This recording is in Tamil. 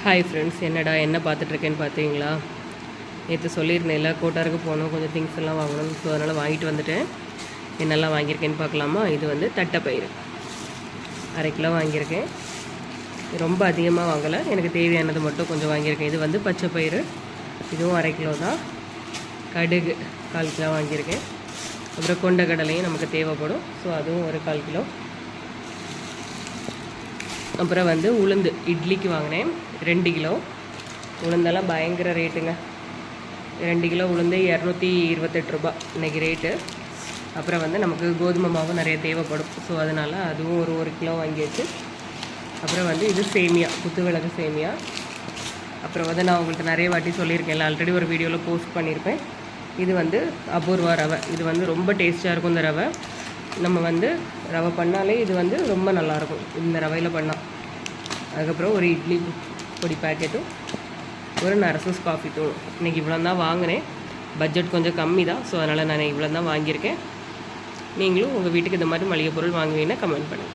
ஹாய் ஃப்ரெண்ட்ஸ், என்னடா என்ன பார்த்துட்ருக்கேன்னு பார்த்தீங்களா? நேற்று சொல்லியிருந்தேன்ல கோட்டாருக்கு போகணும், கொஞ்சம் திங்ஸ் எல்லாம் வாங்கணும். ஸோ அதனால் வாங்கிட்டு வந்துட்டேன். என்னெல்லாம் வாங்கியிருக்கேன்னு பார்க்கலாமா? இது வந்து தட்டைப்பயிறு 1/2 கிலோ வாங்கியிருக்கேன். ரொம்ப அதிகமாக வாங்கலை, எனக்கு தேவையானது மட்டும் கொஞ்சம் வாங்கியிருக்கேன். இது வந்து பச்சை பயிறு, இதுவும் 1/2 கிலோ தான். கடுகு 1/4 கிலோ வாங்கியிருக்கேன். அப்புறம் கொண்ட கடலையும் நமக்கு தேவைப்படும், ஸோ அதுவும் ஒரு 1/4 கிலோ. அப்புறம் வந்து உளுந்து இட்லிக்கு வாங்கினேன் 2 கிலோ. உளுந்தெல்லாம் பயங்கர ரேட்டுங்க. 2 கிலோ உளுந்து 228 ரூபா இன்றைக்கி ரேட்டு. அப்புறம் வந்து நமக்கு கோதுமை மாவு நிறைய தேவைப்படும், ஸோ அதனால் அதுவும் ஒரு கிலோ வாங்கியாச்சு. அப்புறம் வந்து இது சேமியா, குத்துவிளக்கு சேமியா. அப்புறம் வந்து நான் உங்கள்கிட்ட நிறைய வாட்டி சொல்லியிருக்கேன்ல, ஆல்ரெடி ஒரு வீடியோவில் போஸ்ட் பண்ணியிருப்பேன். இது வந்து அபூர்வா ரவை. இது வந்து ரொம்ப டேஸ்ட்டாக இருக்கும் இந்த ரவை. நம்ம வந்து ரவை பண்ணாலே இது வந்து ரொம்ப நல்லாயிருக்கும் இந்த ரவையில் பண்ணால். அதுக்கப்புறம் ஒரு இட்லி பொடி பேக்கெட்டும் ஒரு நரசஸ் காஃபி தூளும். இன்றைக்கி இவ்வளோ தான் வாங்கினேன். பட்ஜெட் கொஞ்சம் கம்மி தான், ஸோ அதனால் நான் இவ்வளோ தான் வாங்கியிருக்கேன். நீங்களும் உங்கள் வீட்டுக்கு இந்த மாதிரி மளிகை பொருள் வாங்குவீங்கன்னா கமெண்ட் பண்ணுங்கள்.